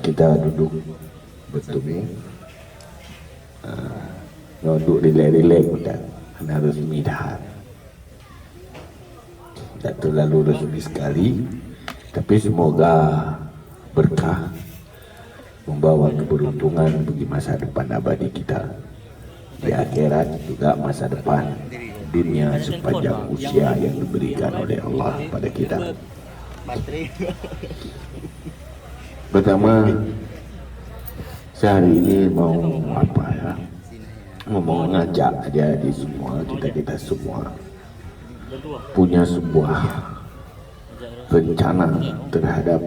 Kita duduk bertemu, duduk rilek-rilek dan harus midah. Tak terlalu resmi sekali, tapi semoga berkah, membawa keberuntungan bagi masa depan abadi kita di akhirat, juga masa depan dunia sepanjang usia yang diberikan oleh Allah pada kita. Pertama, saya hari ini mau mau mengajak adik-adik semua, kita semua punya sebuah rencana terhadap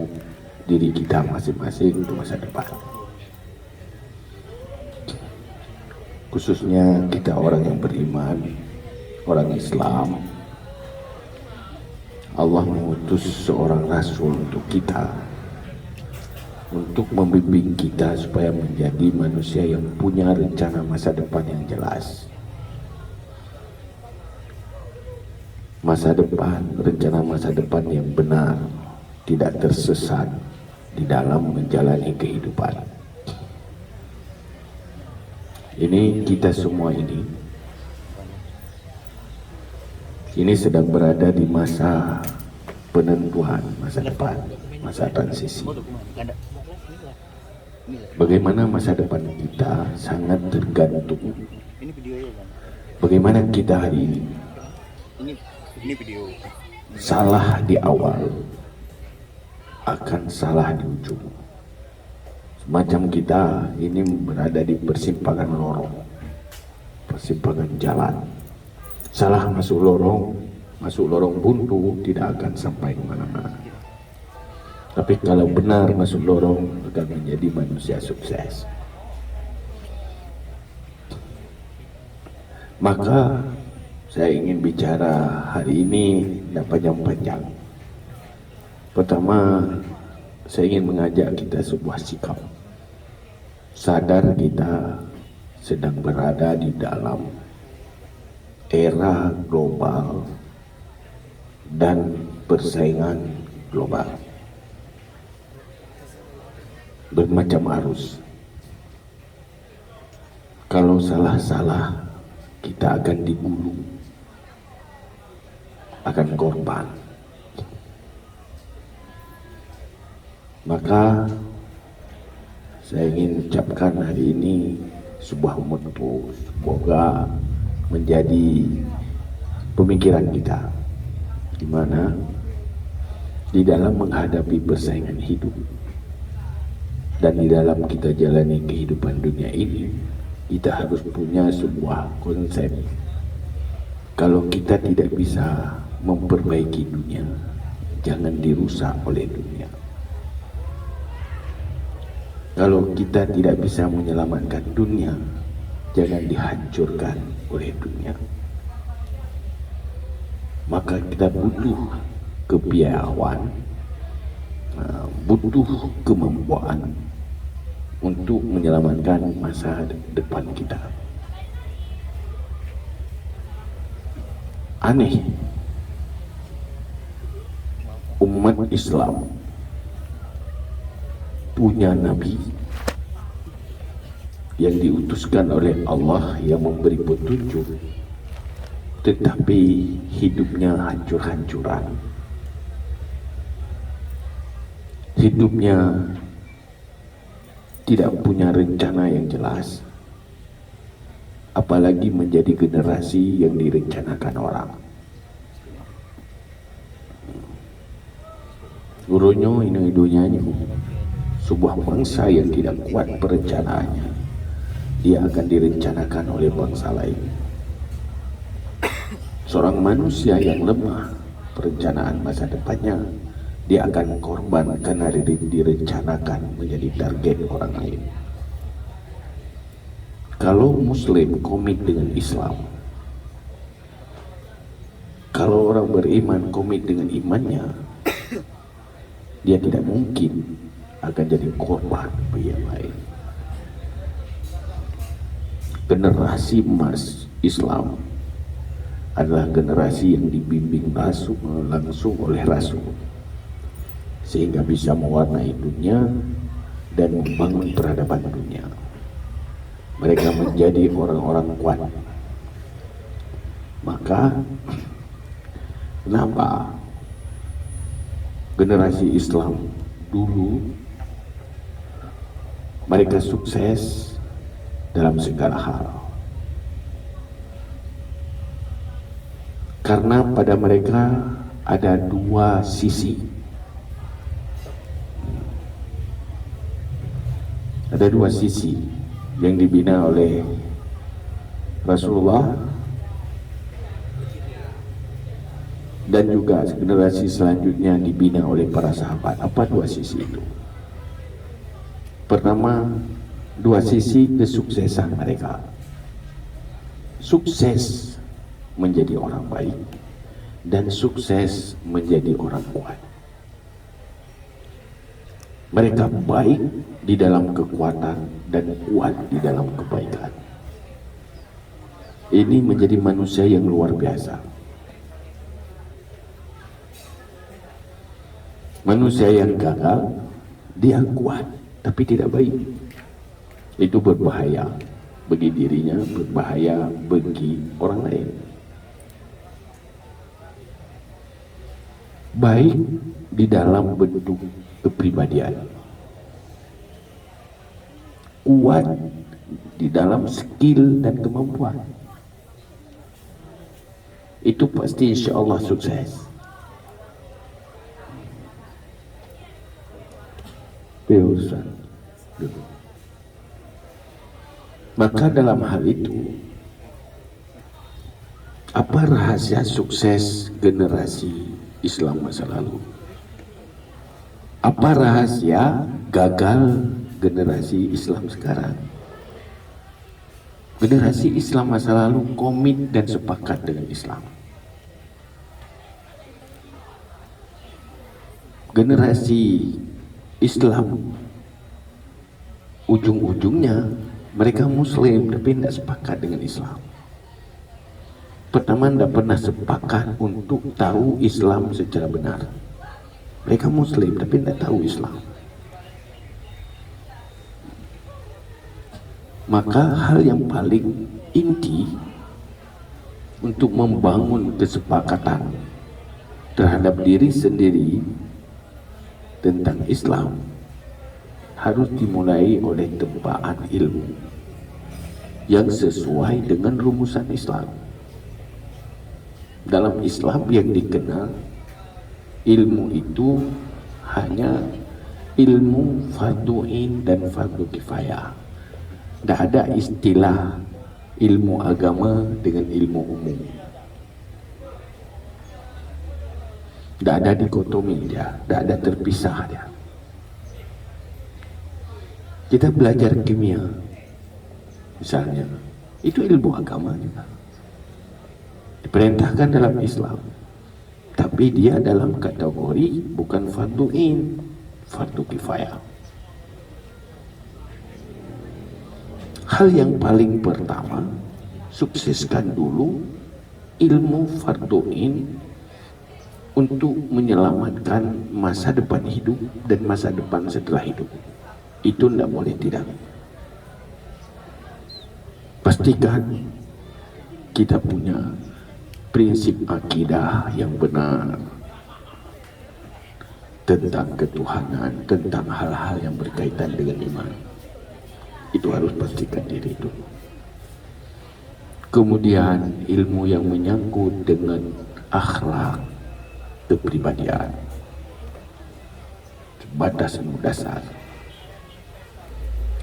diri kita masing-masing untuk masa depan. Khususnya kita orang yang beriman, orang Islam. Allah mengutus seorang rasul untuk kita, untuk membimbing kita supaya menjadi manusia yang punya rencana masa depan yang jelas. Masa depan, rencana masa depan yang benar, tidak tersesat di dalam menjalani kehidupan. Ini kita semua ini sedang berada di masa penentuan masa depan, masa transisi. Bagaimana masa depan kita sangat tergantung bagaimana kita hari ini. Salah di awal akan salah di ujung. Semacam kita ini berada di persimpangan lorong, persimpangan jalan. Salah masuk lorong buntu tidak akan sampai kemana-mana. Tapi kalau benar masuk lorong akan menjadi manusia sukses. Maka saya ingin bicara hari ini tidak panjang-panjang. Pertama, saya ingin mengajak kita sebuah sikap. Sadar kita sedang berada di dalam era global dan persaingan global. Bermacam arus. Kalau salah-salah, kita akan digulung, akan korban. Maka saya ingin ucapkan hari ini sebuah motto, semoga menjadi pemikiran kita, di mana di dalam menghadapi persaingan hidup dan di dalam kita jalani kehidupan dunia ini, kita harus punya sebuah konsep. Kalau kita tidak bisa memperbaiki dunia, jangan dirusak oleh dunia. Kalau kita tidak bisa menyelamatkan dunia, jangan dihancurkan oleh dunia. Maka kita butuh kepiawaian, butuh kemampuan untuk menyelamatkan masa depan kita. Aneh, umat Islam punya nabi yang diutuskan oleh Allah yang memberi petunjuk, tetapi hidupnya hancur-hancuran. Hidupnya tidak punya rencana yang jelas, apalagi menjadi generasi yang direncanakan orang. Gurunya ini idonyanya sebuah bangsa yang tidak kuat perencanaannya, dia akan direncanakan oleh bangsa lain. Seorang manusia yang lemah perencanaan masa depannya, dia akan korban karena direncanakan menjadi target orang lain. Kalau Muslim komit dengan Islam, kalau orang beriman komit dengan imannya, dia tidak mungkin akan jadi korban bagi yang lain. Generasi emas Islam adalah generasi yang dibimbing langsung oleh Rasul, sehingga bisa mewarnai dunia dan membangun peradaban dunia. Mereka menjadi orang-orang kuat. Maka kenapa generasi Islam dulu mereka sukses dalam segala hal? Karena pada mereka ada dua sisi. Ada dua sisi yang dibina oleh Rasulullah dan juga generasi selanjutnya dibina oleh para sahabat. Apa dua sisi itu? Pertama, dua sisi kesuksesan mereka. Sukses menjadi orang baik dan sukses menjadi orang kuat. Mereka baik di dalam kekuatan dan kuat di dalam kebaikan. Ini menjadi manusia yang luar biasa. Manusia yang gagal, dia kuat tapi tidak baik. Itu berbahaya bagi dirinya, berbahaya bagi orang lain. Baik di dalam bentuk kepribadian, kuat di dalam skill dan kemampuan, itu pasti insya Allah sukses. Maka dalam hal itu, apa rahasia sukses generasi Islam masa lalu? Apa rahasia gagal generasi Islam sekarang? Generasi Islam masa lalu komit dan sepakat dengan Islam. Generasi Islam ujung-ujungnya mereka Muslim tapi tidak sepakat dengan Islam. Pertama, tidak pernah sepakat untuk tahu Islam secara benar. Mereka Muslim tapi tidak tahu Islam. Maka hal yang paling inti untuk membangun kesepakatan terhadap diri sendiri tentang Islam harus dimulai oleh tempaan ilmu yang sesuai dengan rumusan Islam. Dalam Islam yang dikenal, ilmu itu hanya ilmu fardu'in dan fardu kifayah. Tidak ada istilah ilmu agama dengan ilmu umum. Tidak ada dikotomi dia, tidak ada terpisah dia. Kita belajar kimia, misalnya, itu ilmu agama juga. Diperintahkan dalam Islam, tapi dia dalam kategori bukan fardu'in, fardu kifayah. Hal yang paling pertama, sukseskan dulu ilmu fardu'in untuk menyelamatkan masa depan hidup dan masa depan setelah hidup. Itu tidak boleh tidak. Pastikan kita punya prinsip akidah yang benar tentang ketuhanan, tentang hal-hal yang berkaitan dengan iman. Itu harus pastikan diri itu. Kemudian ilmu yang menyangkut dengan akhlak, kepribadian, batasan dasar.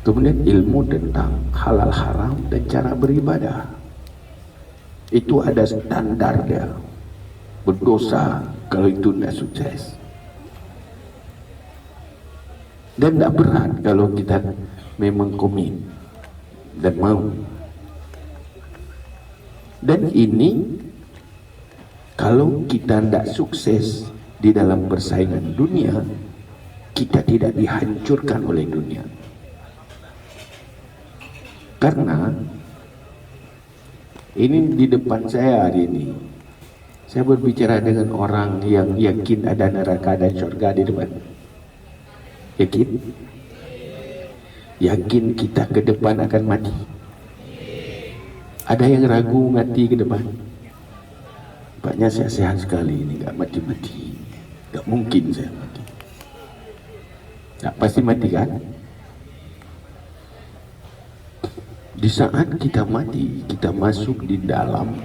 Kemudian ilmu tentang halal haram dan cara beribadah. Itu ada standar dia. Berdosa kalau itu tidak sukses. Dan tidak berat kalau kita memang komit dan mau. Dan ini kalau kita tidak sukses di dalam persaingan dunia, kita tidak dihancurkan oleh dunia. Karena ini di depan saya hari ini, saya berbicara dengan orang yang yakin ada neraka dan surga di depan. Yakin? Yakin kita ke depan akan mati? Ada yang ragu mati ke depan? Nampaknya saya sehat sekali ini, gak mati-mati. Gak mungkin saya mati. Gak pasti mati kan? Di saat kita mati, kita masuk di dalam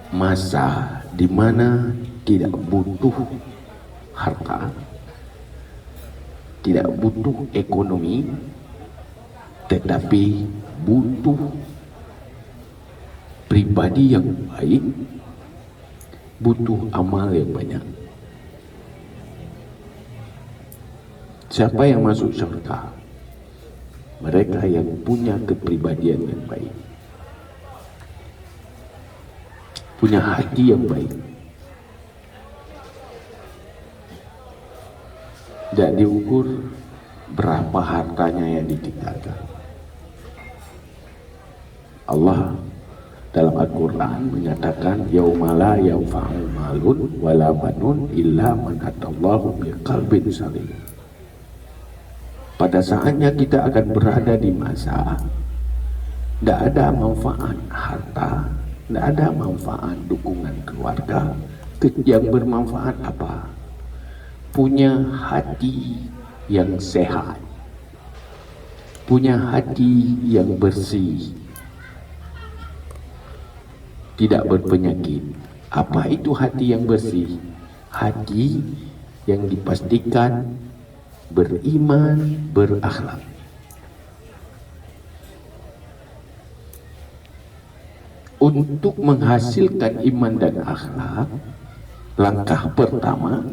masa di mana tidak butuh harta, tidak butuh ekonomi, tetapi butuh pribadi yang baik, butuh amal yang banyak. Siapa yang masuk surga? Mereka yang punya kepribadian yang baik, punya hati yang baik. Tidak diukur berapa hartanya yang ditinggalkan. Allah dalam Al-Quran menyatakan yaumala yanfa'u malun wala banun illa man atallahu biqalbin salim. Pada saatnya kita akan berada di masa tidak ada manfaat harta, tidak ada manfaat dukungan keluarga. Yang bermanfaat apa? Punya hati yang sehat, punya hati yang bersih, tidak berpenyakit. Apa itu hati yang bersih? Hati yang dipastikan beriman, berakhlak. Untuk menghasilkan iman dan akhlak, langkah pertama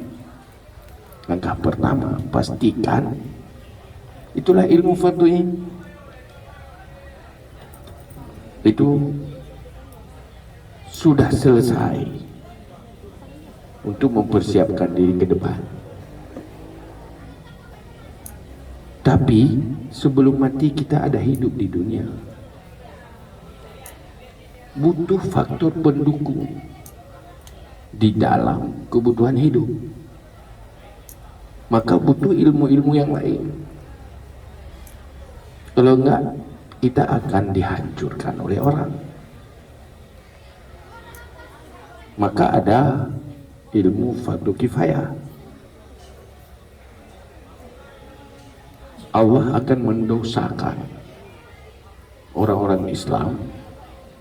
pastikan itulah ilmu fardhu'ain. Itu sudah selesai untuk mempersiapkan diri ke depan. Tapi sebelum mati kita ada hidup di dunia, butuh faktor pendukung di dalam kebutuhan hidup. Maka butuh ilmu-ilmu yang lain. Kalau enggak, kita akan dihancurkan oleh orang. Maka ada ilmu fardu kifayah. Allah akan mendosakan orang-orang Islam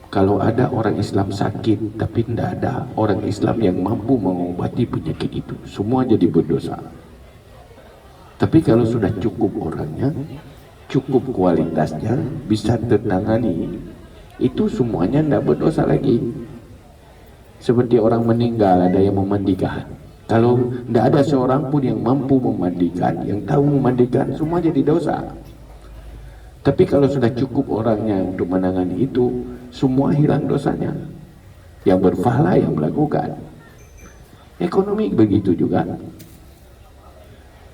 kalau ada orang Islam sakit tapi tidak ada orang Islam yang mampu mengobati penyakit itu. Semua jadi berdosa. Tapi kalau sudah cukup orangnya, cukup kualitasnya, bisa tertangani, itu semuanya tidak berdosa lagi. Seperti orang meninggal, ada yang memandikan. Kalau tidak ada seorang pun yang mampu memandikan, yang tahu memandikan, semua jadi dosa. Tapi kalau sudah cukup orangnya untuk menangani itu, semua hilang dosanya. Yang berpahala yang melakukan. Ekonomi begitu juga.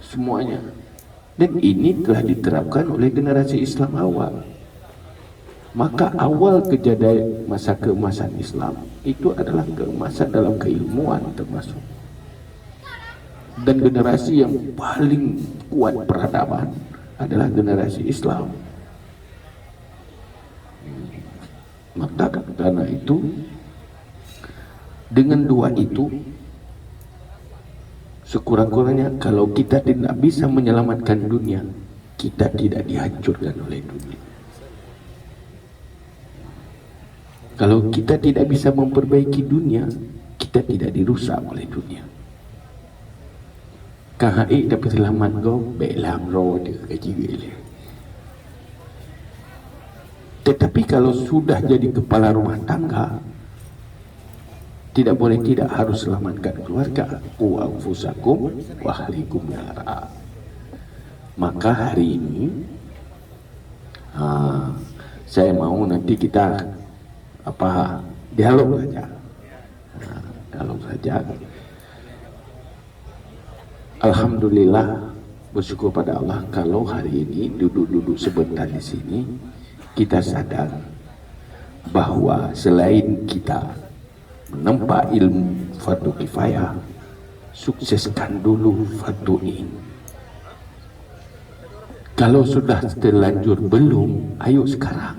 Semuanya. Dan ini telah diterapkan oleh generasi Islam awal. Maka awal kejadian masa keemasan Islam itu adalah keemasan dalam keilmuan termasuk. Dan generasi yang paling kuat peradaban adalah generasi Islam. Maka karena itu, dengan dua itu, sekurang-kurangnya kalau kita tidak bisa menyelamatkan dunia, kita tidak dihancurkan oleh dunia. Kalau kita tidak bisa memperbaiki dunia, kita tidak dirusak oleh dunia. Kahai dapat selamat kau, belam roh dia kecil. Tetapi kalau sudah jadi kepala rumah tangga, tidak boleh tidak harus selamatkan keluarga. Qu anfusakum wa ahlikum nara. Maka hari ini saya mau nanti kita dialog saja. Dialog saja. Alhamdulillah, bersyukur pada Allah kalau hari ini duduk-duduk sebentar di sini kita sadar bahwa selain kita menempa ilmu fardu kifayah, sukseskan dulu fardu ain. Kalau sudah terlanjur belum, ayo sekarang.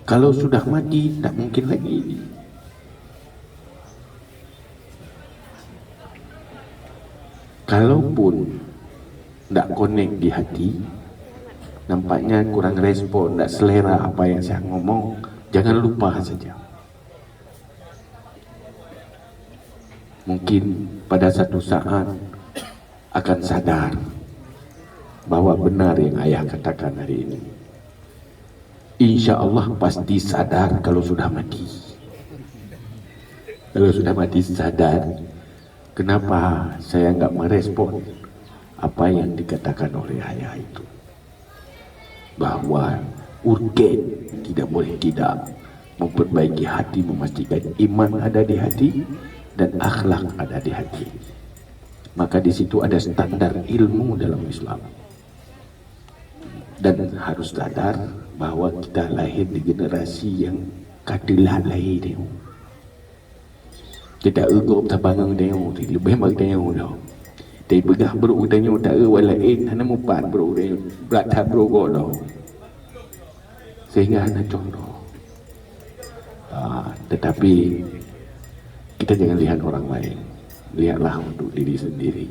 Kalau sudah mati, tak mungkin lagi. Kalaupun tak connect di hati, nampaknya kurang respon, tak selera apa yang saya ngomong, jangan lupa saja. Mungkin pada satu saat akan sadar bahwa benar yang ayah katakan hari ini. Insya Allah pasti sadar kalau sudah mati. Kalau sudah mati sadar, kenapa saya enggak merespon apa yang dikatakan oleh ayah itu. Bahwa urgen, tidak boleh tidak, memperbaiki hati, memastikan iman ada di hati dan akhlak ada di hati. Maka di situ ada standar ilmu dalam Islam. Dan harus sadar bahwa kita lahir di generasi yang kadilah lahir dia. Kita ugup tabangang dia, lebih mak dia dah. Dia begah bro dia tak walain hana mupan bro dia, berat bro dah. Sehingga hana contoh. Tetapi kita jangan lihat orang lain, lihatlah untuk diri sendiri.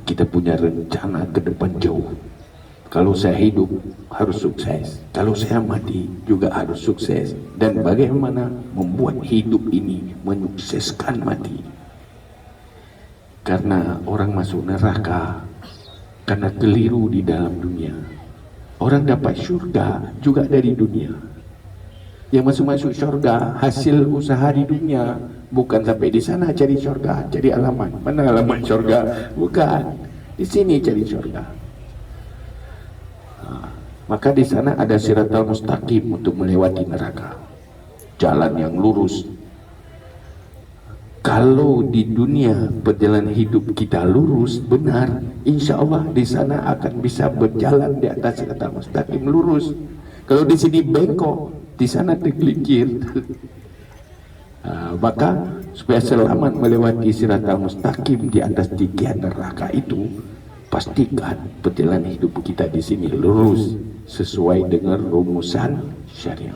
Kita punya rencana ke depan jauh. Kalau saya hidup harus sukses, kalau saya mati juga harus sukses. Dan bagaimana membuat hidup ini menyukseskan mati. Karena orang masuk neraka karena keliru di dalam dunia. Orang dapat syurga juga dari dunia. Yang masuk syurga hasil usaha di dunia, bukan sampai di sana cari syurga, cari alamat. Mana alamat syurga? Bukan, di sini cari syurga. Maka di sana ada siratal mustaqim untuk melewati neraka, jalan yang lurus. Kalau di dunia perjalanan hidup kita lurus benar, insya Allah di sana akan bisa berjalan di atas siratal mustaqim lurus. Kalau di sini bengkok, di sana tergelincir. Maka supaya selamat melewati siratal mustaqim di atas tikian neraka itu, pastikan perjalanan hidup kita di sini lurus sesuai dengan rumusan syariah.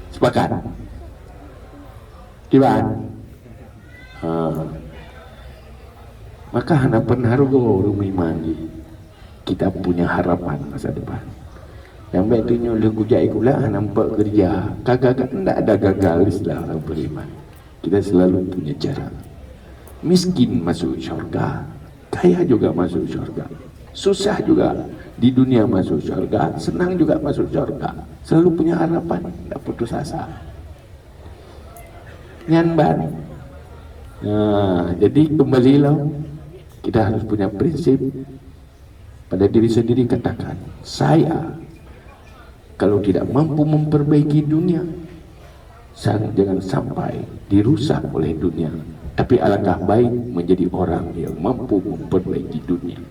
Sepakat? Gimana? Maka harapan harugo rumi mandi. Kita punya harapan masa depan. Yang baik dunia oleh kujai kula nampak kerja. Kagak tidak ada gagal istilah orang beriman. Kita selalu punya cara. Miskin masuk syurga, kaya juga masuk syurga. Susah juga di dunia masuk syurga, senang juga masuk syurga. Selalu punya harapan, tidak putus asa. Nyanban. Jadi kembalilah, kita harus punya prinsip pada diri sendiri. Katakan, saya kalau tidak mampu memperbaiki dunia, saya jangan sampai dirusak oleh dunia. Tapi alangkah baik menjadi orang yang mampu memperbaiki dunia.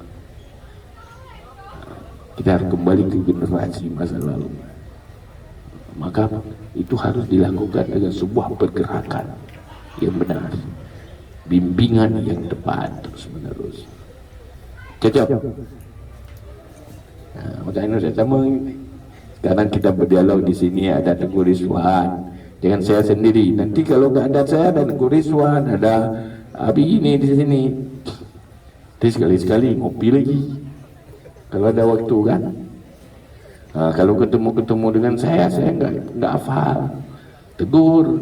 Kita harus kembali ke generasi masa lalu. Maka itu harus dilakukan dengan sebuah pergerakan yang benar, bimbingan yang tepat terus menerus. Cocok. Makanya saya sama. Sekarang kita berdialog di sini, ada Tengku Rizwan. Jangan saya sendiri. Nanti kalau nggak ada saya, ada Tengku Rizwan, ada Abi ini di sini. Jadi sekali-sekali ngopi lagi. Kalau ada waktu kan. Kalau ketemu dengan saya nggak hafal. Tegur.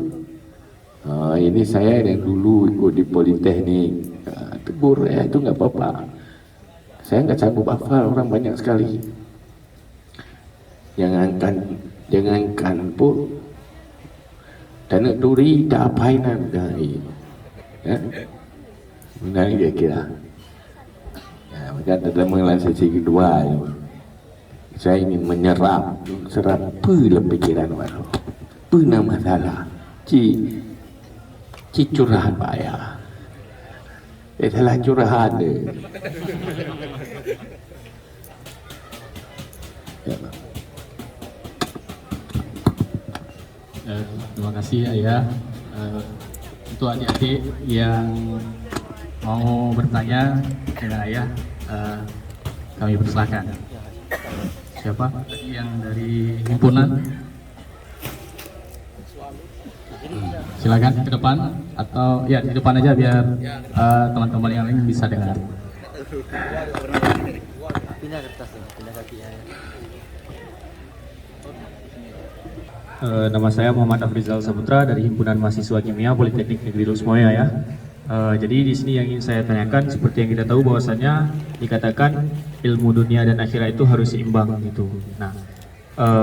Ini saya yang dulu ikut di Politeknik. Tegur ya, itu nggak apa-apa. Saya nggak sanggup hafal, orang banyak sekali. Jangankan pun Tanah Duri tak apainan dari. Benar kira-kira. Maka dalam sesi kedua, saya ingin menyerap dalam pikiran orang. Pernah masalah, curahan payah. Salah curahan deh. Terima kasih Ayah. Untuk adik-adik yang mau bertanya, dengan ayah, kami persilakan. Siapa yang dari himpunan? Silakan ke depan atau ya di depan aja biar teman-teman yang lain bisa dengar. Nama saya Muhammad Afrizal Saputra dari Himpunan Mahasiswa Kimia Politeknik Negeri Lusmoya ya. Jadi di sini yang ingin saya tanyakan, seperti yang kita tahu bahwasanya dikatakan ilmu dunia dan akhirat itu harus seimbang gitu. Nah,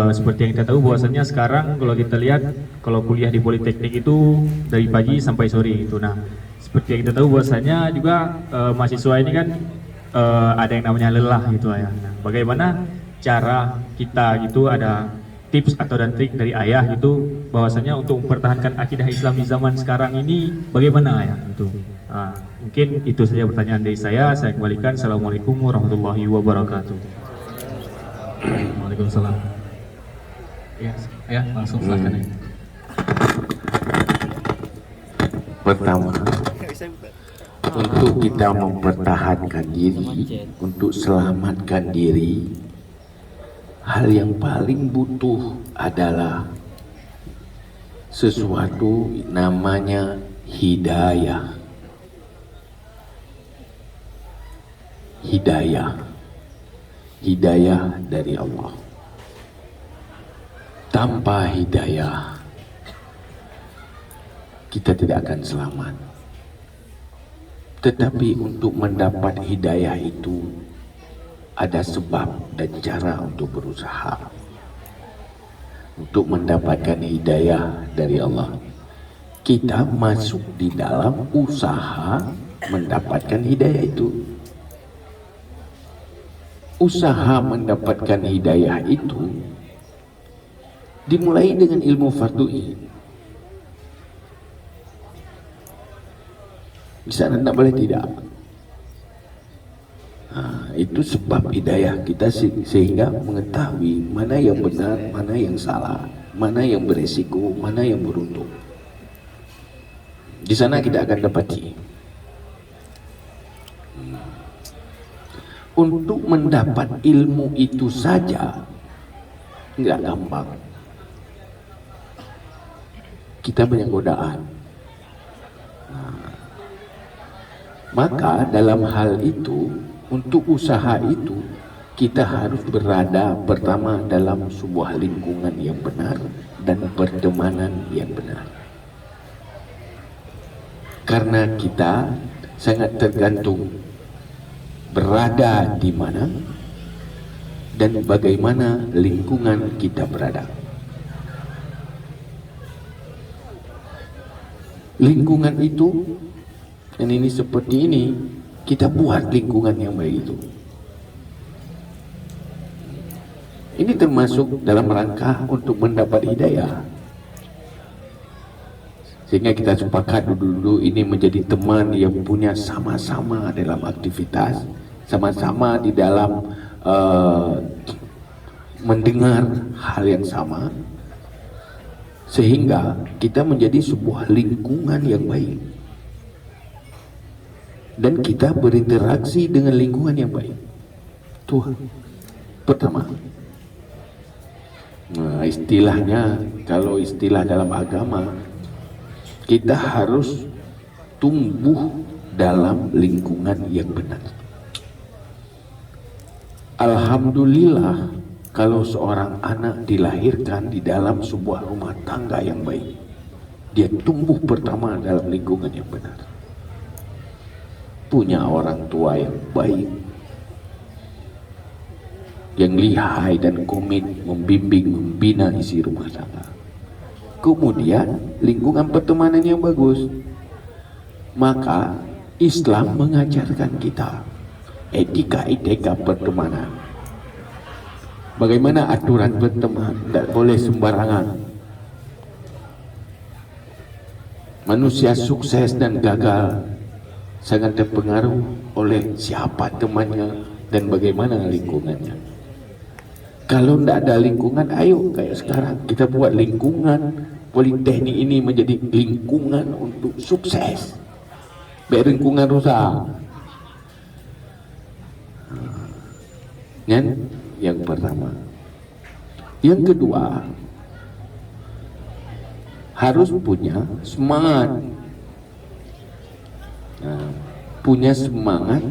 seperti yang kita tahu bahwasanya sekarang kalau kita lihat kalau kuliah di Politeknik itu dari pagi sampai sore gitu. Nah, seperti yang kita tahu bahwasanya juga mahasiswa ini kan ada yang namanya lelah gitu ya. Nah, bagaimana cara kita gitu, ada tips atau dan trik dari ayah gitu bahwasanya untuk mempertahankan akidah Islam di zaman sekarang ini bagaimana ya gitu. Mungkin itu saja pertanyaan dari saya kembalikan. Assalamualaikum warahmatullahi wabarakatuh. Waalaikumsalam. Ya langsung silakan ya. Pertama, untuk kita mempertahankan diri, untuk selamatkan diri, hal yang paling butuh adalah sesuatu namanya hidayah. Hidayah dari Allah. Tanpa hidayah kita tidak akan selamat. Tetapi untuk mendapat hidayah itu ada sebab dan cara untuk berusaha. Untuk mendapatkan hidayah dari Allah, kita masuk di dalam usaha mendapatkan hidayah itu. Usaha mendapatkan hidayah itu dimulai dengan ilmu fardu'in. Bisa anda boleh tidak? Itu sebab hidayah kita sehingga mengetahui mana yang benar, mana yang salah, mana yang beresiko, mana yang beruntung. Di sana kita akan dapati. Untuk mendapat ilmu itu saja nggak gampang. Kita banyak godaan. Maka dalam hal itu, untuk usaha itu kita harus berada pertama dalam sebuah lingkungan yang benar dan pertemanan yang benar. Karena kita sangat tergantung berada di mana dan bagaimana lingkungan kita berada. Lingkungan itu, dan ini seperti ini, kita buat lingkungan yang baik itu. Ini termasuk dalam rangka untuk mendapat hidayah. Sehingga kita sepakat dulu ini menjadi teman yang punya sama-sama dalam aktivitas, sama-sama di dalam mendengar hal yang sama, sehingga kita menjadi sebuah lingkungan yang baik. Dan kita berinteraksi dengan lingkungan yang baik. Tuh, pertama. Nah, istilahnya, kalau istilah dalam agama, kita harus tumbuh dalam lingkungan yang benar. Alhamdulillah, kalau seorang anak dilahirkan di dalam sebuah rumah tangga yang baik, dia tumbuh pertama dalam lingkungan yang benar. Punya orang tua yang baik, yang lihai dan komit membimbing, membina isi rumah tangga. Kemudian lingkungan pertemanan yang bagus. Maka Islam mengajarkan kita etika pertemanan. Bagaimana aturan berteman, tidak boleh sembarangan. Manusia sukses dan gagal sangat terpengaruh oleh siapa temannya dan bagaimana lingkungannya. Kalau tidak ada lingkungan, ayo kayak sekarang kita buat lingkungan politeknik ini menjadi lingkungan untuk sukses. Biar lingkungan rusak. Kan? Yang pertama. Yang kedua, harus punya semangat. Nah, punya semangat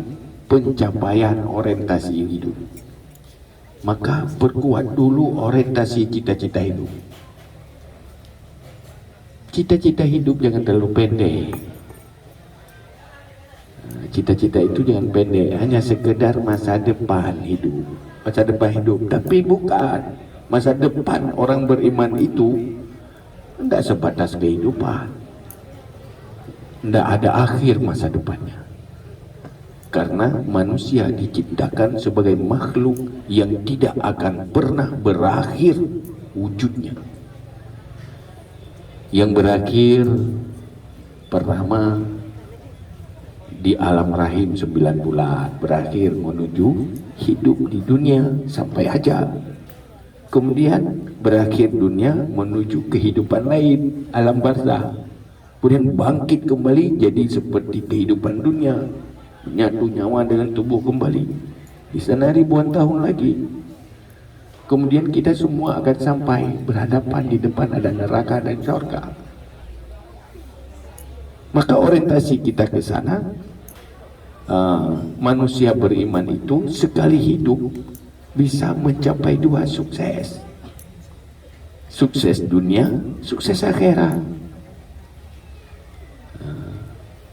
pencapaian orientasi hidup. Maka perkuat dulu orientasi cita-cita hidup. Cita-cita hidup jangan terlalu pendek. Cita-cita itu jangan pendek, hanya sekedar masa depan hidup. Masa depan hidup, tapi bukan masa depan orang beriman itu tidak sebatas kehidupan. Tidak ada akhir masa depannya. Karena manusia diciptakan sebagai makhluk yang tidak akan pernah berakhir wujudnya. Yang berakhir pertama di alam rahim 9 bulan, berakhir menuju hidup di dunia sampai ajal. Kemudian berakhir dunia menuju kehidupan lain, alam barzah. Kemudian bangkit kembali jadi seperti kehidupan dunia, menyatu nyawa dengan tubuh kembali. Di sana ribuan tahun lagi. Kemudian kita semua akan sampai berhadapan di depan ada neraka dan surga. Maka orientasi kita ke sana, manusia beriman itu sekali hidup bisa mencapai 2 sukses. Sukses dunia, sukses akhirat.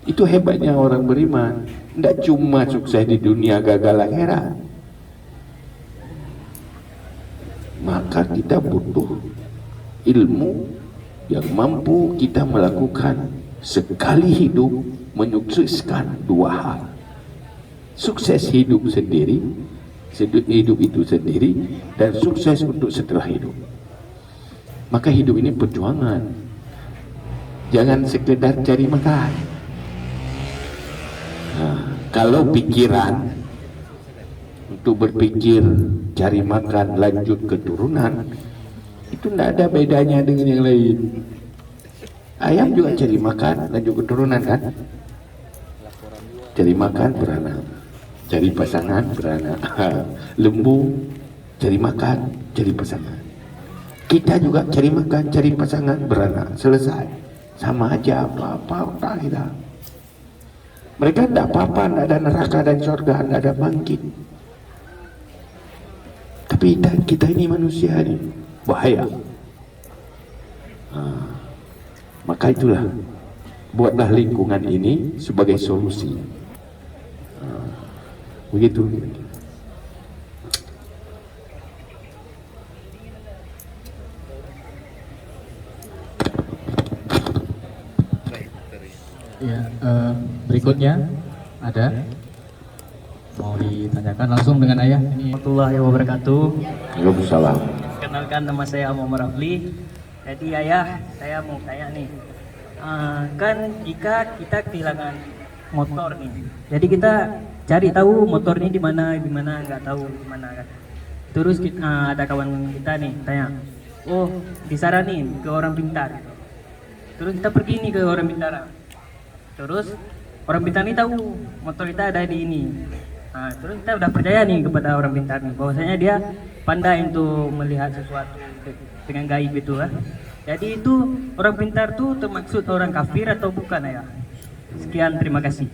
Itu hebatnya orang beriman. Tidak cuma sukses di dunia, gagal akhirat. Maka kita butuh ilmu yang mampu kita melakukan sekali hidup menyukseskan 2 hal. Sukses hidup sendiri, hidup itu sendiri, dan sukses untuk setelah hidup. Maka hidup ini perjuangan. Jangan sekedar cari makan. Nah, kalau pikiran untuk berpikir cari makan lanjut keturunan, itu tidak ada bedanya dengan yang lain. Ayam juga cari makan lanjut keturunan kan? Cari makan beranak, cari pasangan beranak. Lembu cari makan, cari pasangan. Kita juga cari makan, cari pasangan, beranak, selesai. Sama aja, apa-apa kita. Mereka tidak apa-apa, tidak ada neraka dan surga, tidak ada bangkit. Tapi kita ini manusia ini bahaya. Maka itulah, buatlah lingkungan ini sebagai solusi. Begitu. Ya, berikutnya ada mau ditanyakan langsung dengan ayah. Ini Warahmatullahi wabarakatuh. Waalaikumsalam. Kenalkan, nama saya Muhammad Rafli. Jadi ayah, saya mau tanya nih, kan jika kita kehilangan motor nih, jadi kita cari tahu motor ini di mana nggak tahu di mana kan. Terus ada kawan kita nih tanya, oh disaranin ke orang pintar. Terus kita pergi nih ke orang pintar. Terus orang pintar ini tahu motor kita ada di ini. Nah, terus kita udah percaya nih kepada orang pintar nih, bahwasanya dia pandai untuk melihat sesuatu dengan gaib itu kan. Jadi itu orang pintar tuh termaksud orang kafir atau bukan ya? Sekian, terima kasih.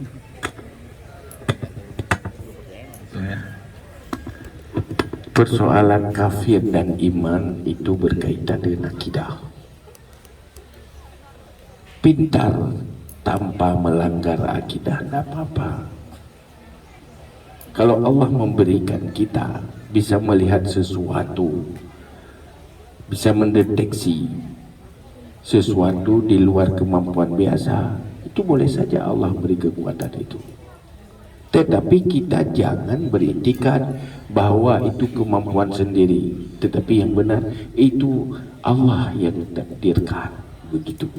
Persoalan kafir dan iman itu berkaitan dengan akidah. Pintar tanpa melanggar akidah tidak apa-apa. Kalau Allah memberikan kita bisa melihat sesuatu, bisa mendeteksi sesuatu di luar kemampuan biasa, itu boleh saja Allah beri kekuatan itu. Tetapi kita jangan beriktikad bahwa itu kemampuan sendiri, tetapi yang benar itu Allah yang takdirkan begitu.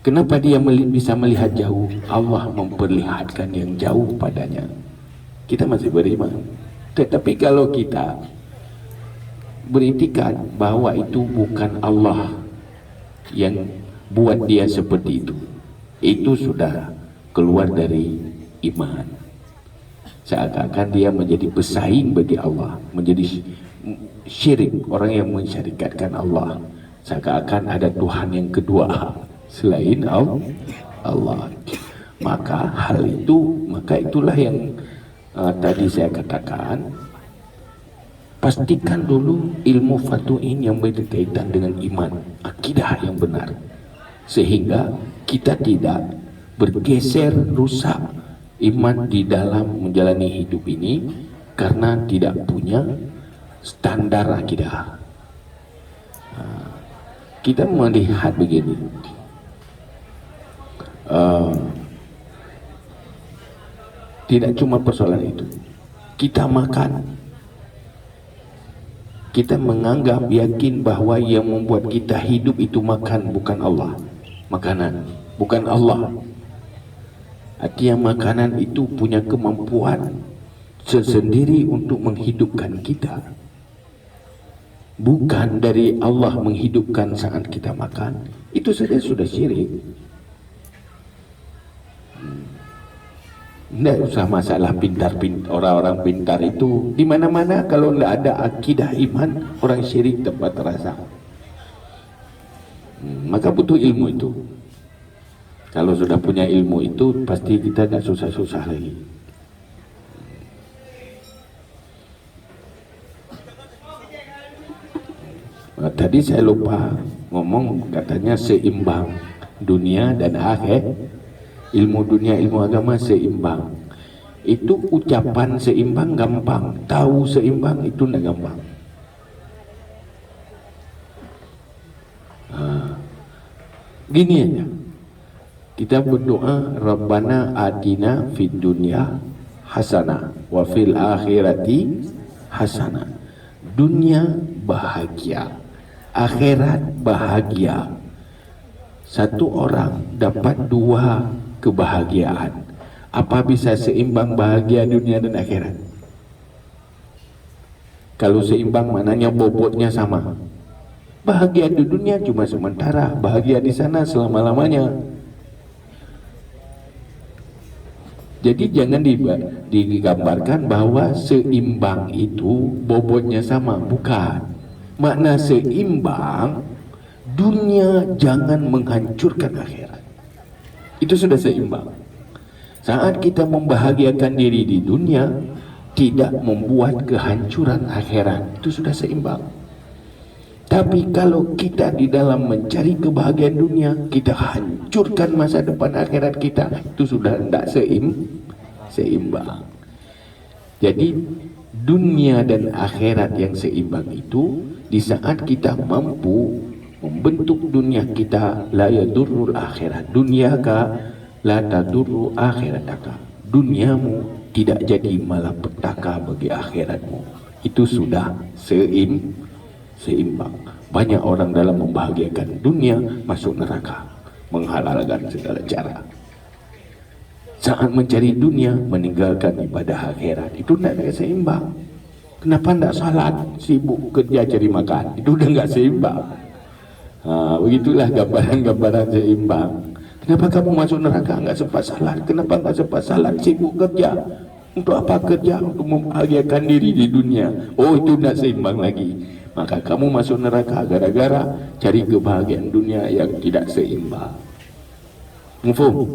Kenapa dia bisa melihat jauh? Allah memperlihatkan yang jauh padanya. Kita masih beriman. Tetapi kalau kita beriktikad bahwa itu bukan Allah yang buat dia seperti itu sudah keluar dari iman. seakan-akan dia menjadi pesaing bagi Allah, menjadi syirik, orang yang mensyarikatkan Allah, seakan-akan ada Tuhan yang kedua selain Allah. Maka itulah yang tadi saya katakan, pastikan dulu ilmu fatuin yang berkaitan dengan iman, akidah yang benar, sehingga kita tidak bergeser, rusak iman di dalam menjalani hidup ini karena tidak punya standar akidah. Kita melihat begini, tidak cuma persoalan itu. Kita makan, kita menganggap, yakin bahwa yang membuat kita hidup itu makan, bukan Allah. Makanan bukan Allah. Artinya makanan itu punya kemampuan sendiri untuk menghidupkan kita, bukan dari Allah menghidupkan saat kita makan. Itu saja sudah syirik. Tidak usah masalah orang-orang pintar itu di mana-mana, kalau tidak ada akidah iman, orang syirik tempat terasa. Maka butuh ilmu itu. Kalau sudah punya ilmu itu, pasti kita tidak susah-susah lagi. Tadi saya lupa ngomong, katanya seimbang dunia dan akhir. Ilmu dunia, ilmu agama seimbang. Itu ucapan seimbang gampang, tahu seimbang itu tidak gampang. Gini aja, kita berdoa, Rabbana atina fid dunya hasanah wa fil akhirati hasanah. Dunia bahagia, akhirat bahagia. Satu orang dapat dua kebahagiaan. Apa bisa seimbang bahagia dunia dan akhirat? Kalau seimbang maknanya bobotnya sama. Bahagia di dunia cuma sementara, bahagia di sana selama-lamanya. Jadi jangan digambarkan bahwa seimbang itu bobotnya sama, bukan. Makna seimbang, dunia jangan menghancurkan akhirat. Itu sudah seimbang. Saat kita membahagiakan diri di dunia, tidak membuat kehancuran akhirat, itu sudah seimbang. Tapi kalau kita di dalam mencari kebahagiaan dunia, kita hancurkan masa depan akhirat kita, itu sudah tidak seimbang. Jadi dunia dan akhirat yang seimbang itu, di saat kita mampu membentuk dunia kita, la yadurrul akhirat, dunyaka la tadurru akhirataka, duniamu tidak jadi malapetaka bagi akhiratmu. Itu sudah seimbang. Banyak orang dalam membahagiakan dunia masuk neraka, menghalalkan segala cara. Saat mencari dunia, meninggalkan ibadah akhirat, itu tidak seimbang. Kenapa tidak salat, sibuk kerja cari makan, itu udah nggak seimbang. Begitulah gambaran-gambaran seimbang. Kenapa kamu masuk neraka nggak sempat salat? Kenapa nggak sempat salat, sibuk kerja? Untuk apa kerja? Untuk membahagiakan diri di dunia. Oh, itu tidak seimbang lagi. Maka kamu masuk neraka gara-gara cari kebahagiaan dunia yang tidak seimbang. Mufhum?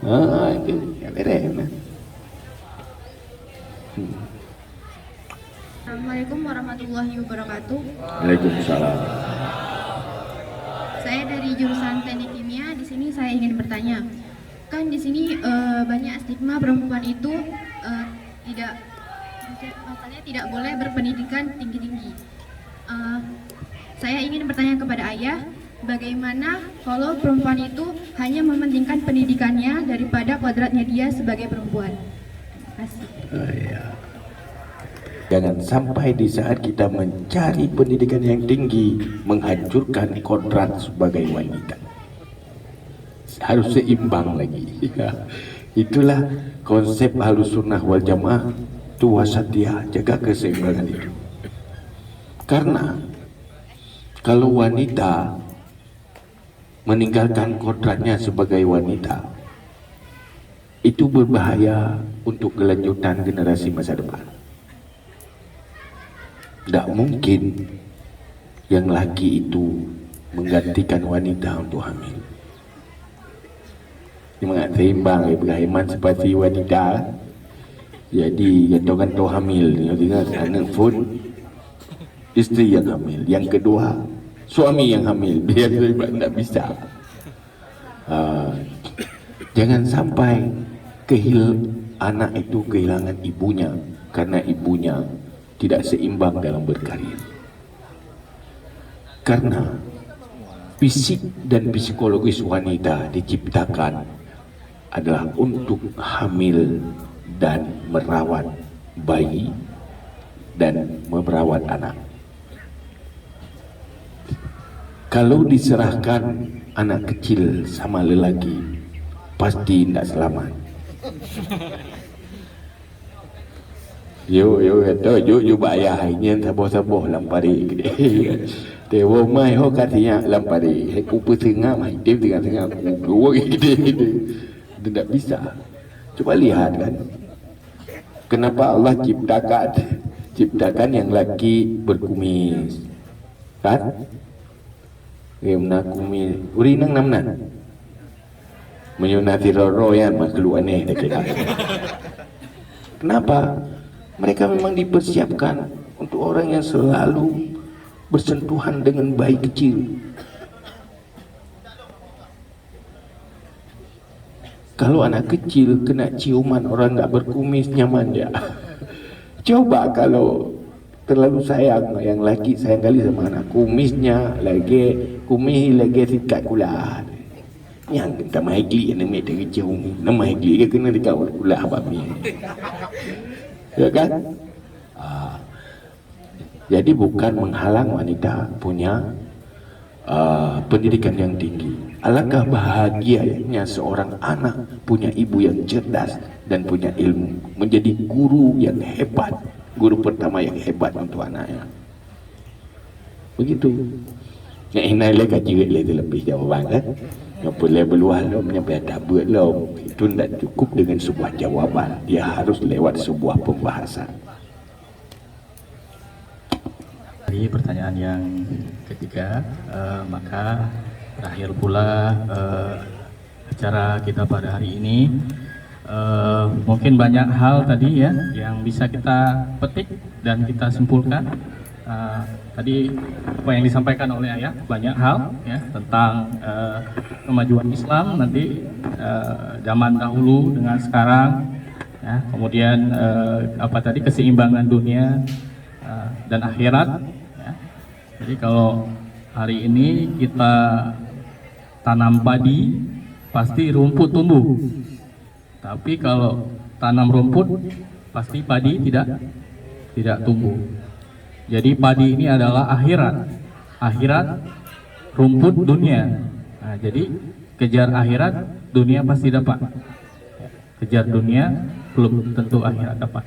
Itu yang beres. Assalamualaikum warahmatullahi wabarakatuh. Waalaikumsalam. Saya dari jurusan Teknik Kimia. Di sini saya ingin bertanya, kan di sini banyak stigma perempuan itu tidak boleh berpendidikan tinggi-tinggi. Saya ingin bertanya kepada ayah, bagaimana kalau perempuan itu hanya mementingkan pendidikannya daripada kodratnya dia sebagai perempuan? Terima kasih. Jangan sampai di saat kita mencari pendidikan yang tinggi menghancurkan kodrat sebagai wanita. Harus seimbang lagi. Itulah konsep Ahlussunnah wal Jamaah, itu wasatiyah, jaga keseimbangan itu. Karena kalau wanita meninggalkan kodratnya sebagai wanita, itu berbahaya untuk kelanjutan generasi masa depan. Tidak mungkin yang laki itu menggantikan wanita untuk hamil. Dia mengatakan seimbang Ibrahiman seperti wanita. Jadi gantung-gantung hamil, tinggal anak pun isteri yang hamil. Yang kedua suami yang hamil. Biar tidak bisa. Jangan sampai anak itu kehilangan ibunya karena ibunya tidak seimbang dalam berkarir. Karena fisik dan psikologis wanita diciptakan adalah untuk hamil dan merawat bayi dan merawat anak. Kalau diserahkan anak kecil sama lelaki, pasti tidak selamat. Yo kata yo bayar ini saboh-saboh lampari gede. Dewa mai ho katanya lampari. Aku petengah mai dia tengah-tengah dua gede. Tidak bisa. Coba lihat kan. Kenapa Allah ciptakan yang laki berkumis. Kan? Yang kumis. Uri nang namnan. Menyunati roro yang makhluk aneh dekat. Kenapa? Mereka memang dipersiapkan untuk orang yang selalu bersentuhan dengan bayi kecil. Kalau anak kecil kena ciuman orang tak berkumis, nyaman dia. Coba kalau terlalu sayang, yang laki sayang kali sama anak kumisnya kumis lagi sikat kulat. Yang kita mahigli yang namanya dari jauh nama mahigli dia kena dikawal kulat babi. Ya kan? Jadi bukan menghalang wanita punya pendidikan yang tinggi. Alangkah bahagianya seorang anak punya ibu yang cerdas dan punya ilmu, menjadi guru yang hebat, guru pertama yang hebat untuk anaknya. Begitu. Nak inai le kaji le lebih jawaban kan? Yang boleh berluah lo menyampai tabut lo itu tidak cukup dengan sebuah jawaban. Dia harus lewat sebuah pembahasan. Dari pertanyaan yang ketiga, maka terakhir pula acara kita pada hari ini. Mungkin banyak hal tadi ya yang bisa kita petik dan kita simpulkan. Tadi apa yang disampaikan oleh Ayah banyak hal ya tentang kemajuan Islam nanti zaman dahulu dengan sekarang ya, kemudian apa tadi keseimbangan dunia dan akhirat ya. Jadi kalau hari ini kita tanam padi pasti rumput tumbuh, tapi kalau tanam rumput pasti padi tidak tumbuh. Jadi padi ini adalah akhirat rumput dunia. Nah, jadi kejar akhirat, dunia pasti dapat. Kejar dunia, belum tentu akhirat dapat.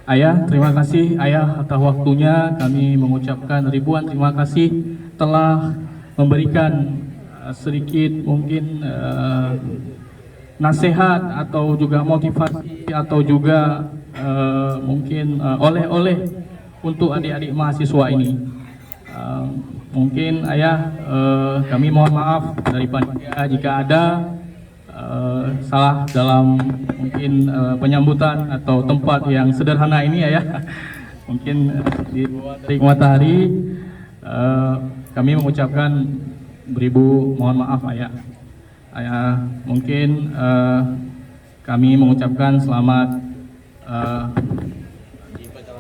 Ayah, terima kasih Ayah atas waktunya. Kami mengucapkan ribuan terima kasih telah memberikan sedikit mungkin nasihat atau juga motivasi atau juga mungkin oleh-oleh untuk adik-adik mahasiswa ini. Mungkin Ayah, kami mohon maaf dari panitia jika ada salah dalam mungkin penyambutan atau tempat yang sederhana ini Ayah. Mungkin di Terik Matahari kami mengucapkan beribu mohon maaf Ayah. Ayah, mungkin kami mengucapkan selamat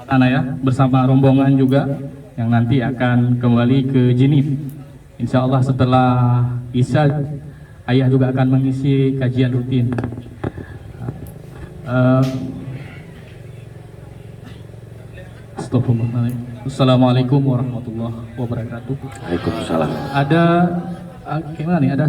Ayah bersama rombongan juga yang nanti akan kembali ke Genif. Insya Allah setelah Isya Ayah juga akan mengisi kajian rutin. Assalamualaikum warahmatullahi wabarakatuh. Waalaikumsalam. Ada gimana nih? Ada